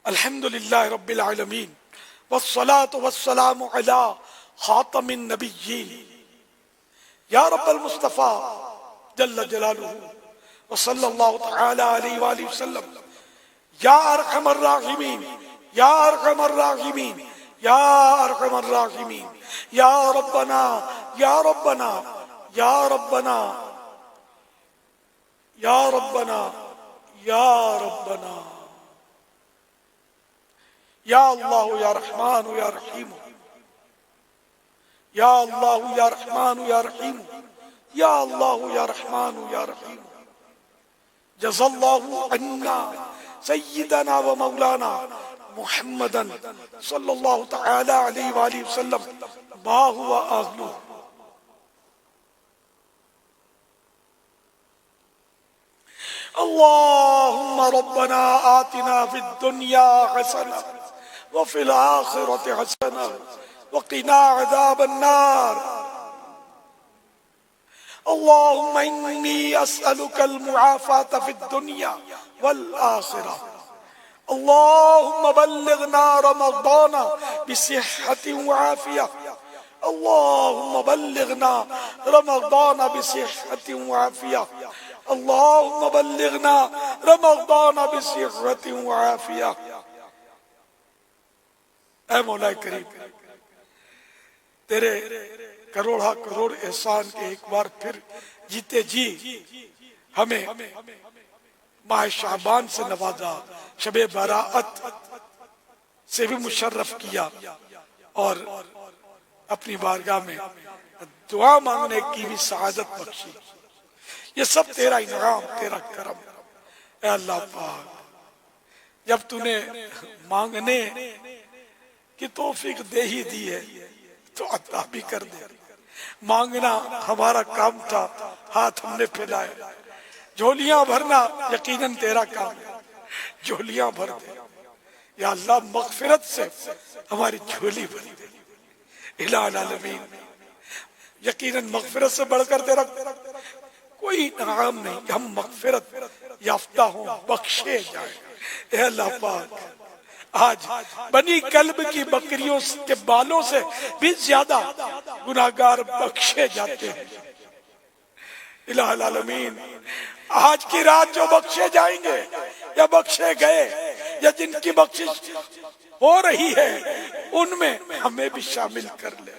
الحمدللہ رب العالمین والصلاة والسلام علی خاتم النبیین یا رب المصطفیٰ جل جلالہ وصلی اللہ تعالی علیہ وآلہ وسلم یا ارحم الراحمین یا ارحم الراحمین یا ارحم الراحمین یا ربنا یا ربنا یا ربنا یا ربنا یا ربنا یا اللہ یا رحمان یا رحیم یا اللہ یا رحمان یا رحیم یا اللہ یا رحمان یا رحیم جزا اللہ عنا سیدنا و مولانا محمدا صلی اللہ تعالی علیہ وآلہ وسلم ما هو اہلہ. اللہم ربنا آتنا فی الدنیا حسنہ وفی الآخرۃ حسنہ وقنا عذاب النار. اللهم إني أسألك المعافاة في الدنيا والآخرة. اللهم بلغنا رمضان بصحة وعافية. اللهم بلغنا رمضان بصحة وعافية. اللهم بلغنا رمضان بصحة وعافية. اے مولا کریم، تیرے کروڑا کروڑ احسان کے ایک بار پھر جیتے جی ہمیں ماہ شعبان سے نوازا، شب براءت سے بھی مشرف کیا، اور اپنی بارگاہ میں دعا مانگنے کی بھی سعادت بخشی. یہ سب تیرا انعام، تیرا کرم. اے اللہ پاک، جب تو نے مانگنے کی توفیق دے ہی دی ہے تو عطا بھی کر دے. مانگنا ہمارا کام تھا، ہاتھ ہم نے پھیلائے. جھولیاں بھرنا یقیناً تیرا کام ہے، جھولیاں بھر دے. یا اللہ مغفرت سے ہماری جھولی بھر دے. الہ العالمین، یقیناً مغفرت سے بڑھ کر تیرا کوئی انعام نہیں کہ ہم مغفرت یافتہ ہوں، بخشے جائیں. اے اللہ پاک، آج بنی کلب کی بکریوں کے بالوں سے بھی زیادہ گناہگار بخشے جاتے ہیں. الہ العالمین، آج کی رات جو بخشے جائیں گے یا بخشے گئے یا جن کی بخشش ہو رہی ہے ان میں ہمیں بھی شامل کر لے.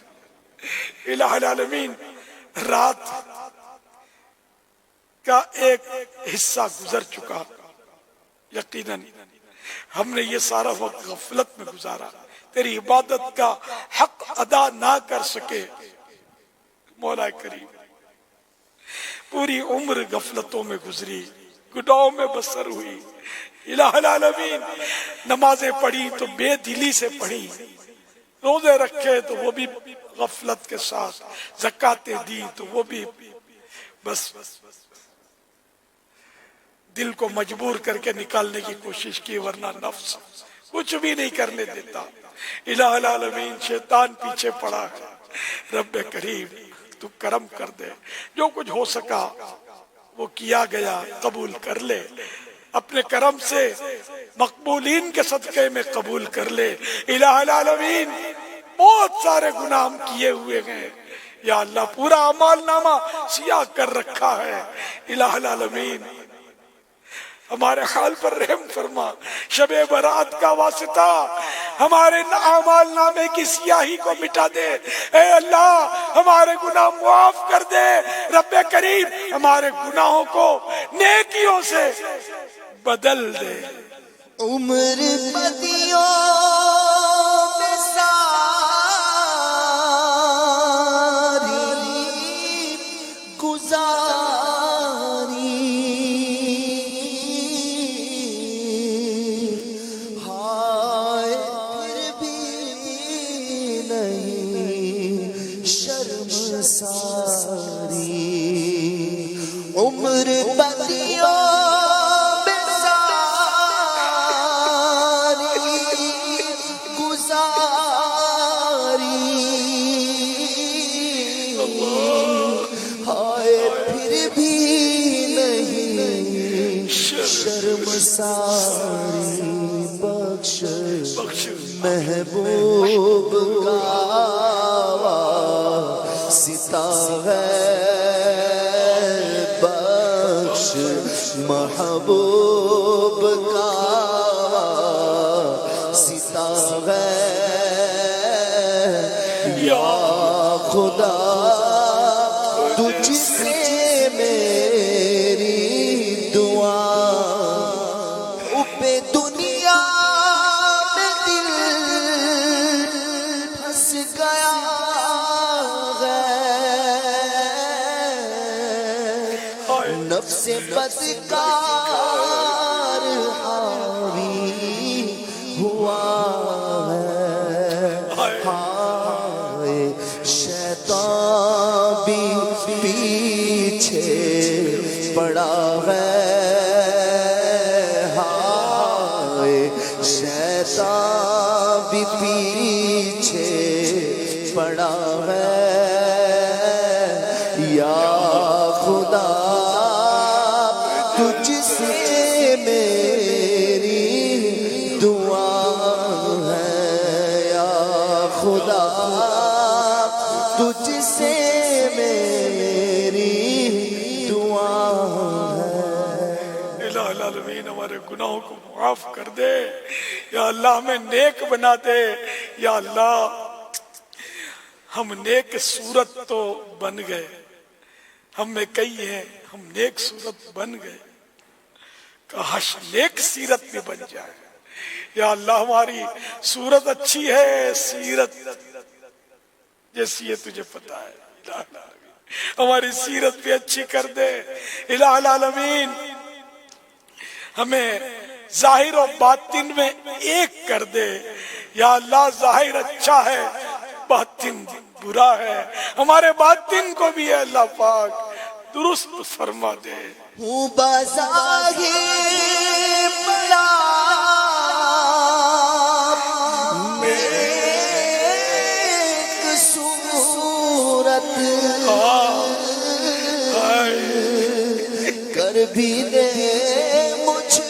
الہ العالمین، رات کا ایک حصہ گزر چکا، یقیناً ہم نے یہ سارا وقت غفلت میں گزارا، تیری عبادت کا حق ادا نہ کر سکے. مولا کریم، پوری عمر غفلتوں میں گزری، گناہوں میں بسر ہوئی. الہ العالمین، نمازیں پڑھی تو بے دلی سے پڑھی، روزے رکھے تو وہ بھی غفلت کے ساتھ، زکاتیں دی تو وہ بھی بس دل کو مجبور کر کے نکالنے کی کوشش کی، ورنہ نفس کچھ بھی نہیں کرنے دیتا. الہ العالمین، شیطان پیچھے پڑا ہے. رب کریم، تو کرم کر دے. جو کچھ ہو سکا وہ کیا گیا، قبول کر لے. اپنے کرم سے مقبولین کے صدقے میں قبول کر لے. الہ العالمین، بہت سارے گناہ ہم کیے ہوئے ہیں. یا اللہ، پورا اعمال نامہ سیاہ کر رکھا ہے. الہ العالمین، ہمارے حال پر رحم فرما. شب برات کا واسطہ ہمارے اعمال نامے کی سیاہی کو مٹا دے. اے اللہ، ہمارے گناہ معاف کر دے. رب کریم، ہمارے گناہوں کو نیکیوں سے بدل دے. عمر بدیوں میں ساری گزاری، ہائے پھر بھی نہیں شرمساری. عمر بدیوں بخش بخش محبوب کا واسطہ ہے بخش محبوب کا واسطہ ہے یا خدا تجھ سے میری دعا پہ دنیا میں دل پھنس گیا ہے نفس بدکار حاوی ہوا ہے ہائے شیطان بھی پیچھے پڑا ہے ہائے شیطان بھی پیچھے پڑا ہے یا خدا تجھ سے میری دعا ہے یا خدا تجھ سے میری دعا ہے الہ العالمین ہمارے گناہوں کو معاف کر دے یا اللہ ہمیں نیک بنا دے یا اللہ ہم نیک صورت تو بن گئے ہم میں کئی ہیں ہم نیک صورت بن گئے کاش نیک سیرت بھی بن جائے یا اللہ ہماری صورت اچھی ہے سیرت جیسی ہے تجھے پتا ہے الہ العالمین ہماری سیرت بھی اچھی کر دے الہ العالمین ہمیں ظاہر و باطن میں ایک کر دے یا اللہ ظاہر اچھا ہے باطن برا ہے ہمارے باطن کو بھی ہے اللہ پاک درست فرما دے ہوں بظاہر بڑا نیک صورت کر بھی دے مجھ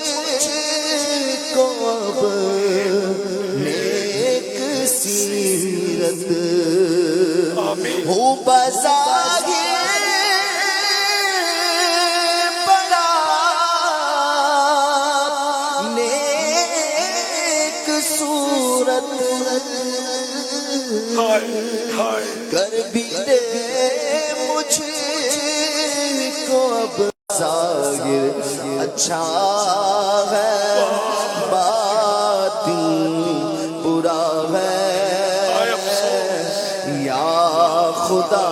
کو اب نیک سیرت ہوں بظاہر بڑا نیک صورت کر بھی دے مجھ کو اب ظاہر اچھا ہے باطن برا ہے یا خدا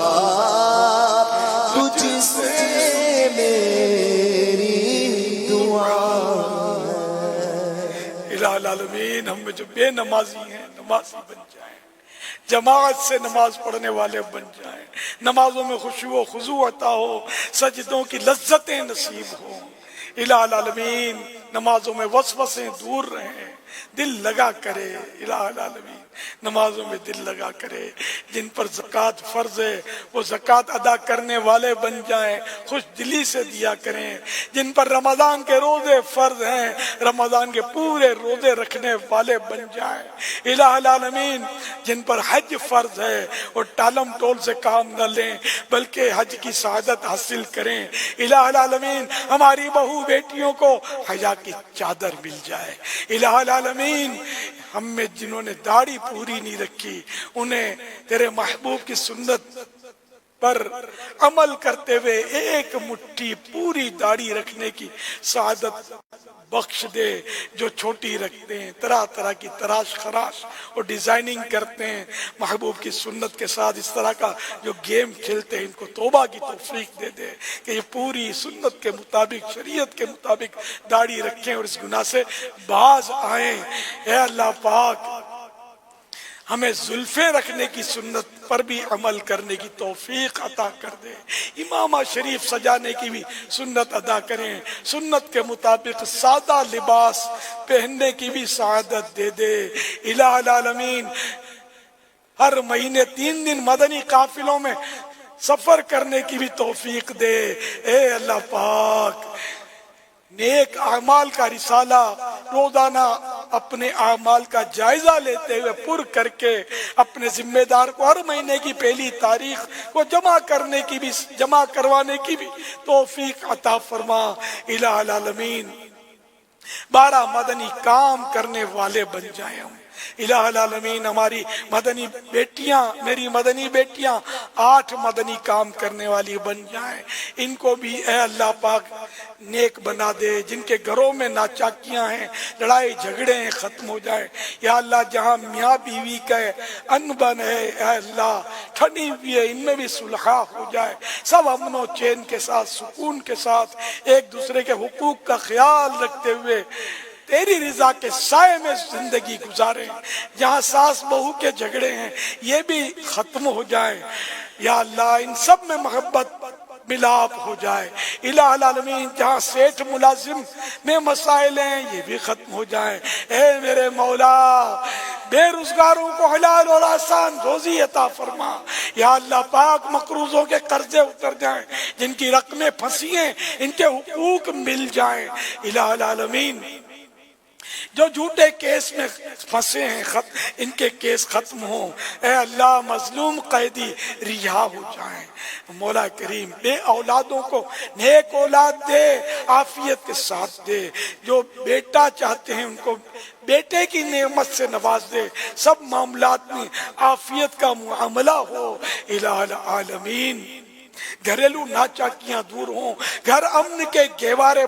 تجھ سے میری دعا الہ العالمین ہم میں جو بے نمازی ہیں نمازی بن جائیں جماعت سے نماز پڑھنے والے بن جائیں نمازوں میں خشوع و خضوع عطا ہو سجدوں کی لذتیں نصیب ہوں الہ العالمین نمازوں میں وسوسے دور رہیں دل لگا کرے الہ العالمین نمازوں میں دل لگا کرے جن پر زکوٰۃ فرض ہے وہ زکوٰۃ ادا کرنے والے بن جائیں خوش دلی سے دیا کریں جن پر رمضان کے روزے فرض ہیں رمضان کے پورے روزے رکھنے والے بن جائیں الہ العالمین جن پر حج فرض ہے وہ ٹالم ٹول سے کام نہ لیں بلکہ حج کی سعادت حاصل کریں الہ العالمین ہماری بہو بیٹیوں کو حیا کی چادر مل جائے الہ العالمین ہم میں جنہوں نے داڑھی پوری نہیں رکھی انہیں تیرے محبوب کی سنت پر عمل کرتے ہوئے ایک مٹھی پوری داڑھی رکھنے کی سعادت بخش دے جو چھوٹی رکھتے ہیں طرح طرح کی تراش خراش اور ڈیزائننگ کرتے ہیں محبوب کی سنت کے ساتھ اس طرح کا جو گیم کھیلتے ہیں ان کو توبہ کی توفیق دے دے کہ یہ پوری سنت کے مطابق شریعت کے مطابق داڑھی رکھیں اور اس گناہ سے باز آئیں اے اللہ پاک ہمیں زلفیں رکھنے کی سنت پر بھی عمل کرنے کی توفیق عطا کر دے امامہ شریف سجانے کی بھی سنت ادا کریں سنت کے مطابق سادہ لباس پہننے کی بھی سعادت دے دے الہ العالمین ہر مہینے 3 دن مدنی قافلوں میں سفر کرنے کی بھی توفیق دے اے اللہ پاک نیک اعمال کا رسالہ روزانہ اپنے اعمال کا جائزہ لیتے ہوئے پر کر کے اپنے ذمہ دار کو ہر مہینے کی پہلی تاریخ کو جمع کروانے کی بھی توفیق عطا فرما الہ العالمین۔ 12 مدنی کام کرنے والے بن جائیں ہم الہ العالمین۔ ہماری مدنی بیٹیاں، میری مدنی بیٹیاں 8 مدنی کام کرنے والی بن جائیں، ان کو بھی اے اللہ پاک نیک بنا دے۔ جن کے گھروں میں ناچاکیاں ہیں، لڑائی جھگڑے ہیں، ختم ہو جائے یا اللہ۔ جہاں میاں بیوی کا انبن ہے اے اللہ، ٹھنی ہوئی ہے، ان میں بھی صلح ہو جائے، سب امن و چین کے ساتھ، سکون کے ساتھ، ایک دوسرے کے حقوق کا خیال رکھتے ہوئے تیری رضا کے سائے میں زندگی گزاریں۔ جہاں ساس بہو کے جھگڑے ہیں یہ بھی ختم ہو جائیں یا اللہ۔ ان سب میں محبت ملاپ ہو جائے الہ العالمین۔ جہاں سیٹھ ملازم میں مسائل ہیں یہ بھی ختم ہو جائیں اے میرے مولا۔ بے روزگاروں کو حلال اور آسان روزی عطا فرما یا اللہ پاک۔ مقروضوں کے قرضے اتر جائیں، جن کی رقمیں پھنسی ہیں ان کے حقوق مل جائیں الہ العالمین۔ جو جھوٹے کیس میں پھنسے ہیں ان کے کیس ختم ہوں اے اللہ۔ مظلوم قیدی رہا ہو جائیں مولا کریم۔ بے اولادوں کو نیک اولاد دے، عافیت کے ساتھ دے۔ جو بیٹا چاہتے ہیں ان کو بیٹے کی نعمت سے نواز دے۔ سب معاملات میں عافیت کا معاملہ ہو الہ العالمین۔ گھریلو ناچاکیاں دور ہوں، گھر امن کے گہوارے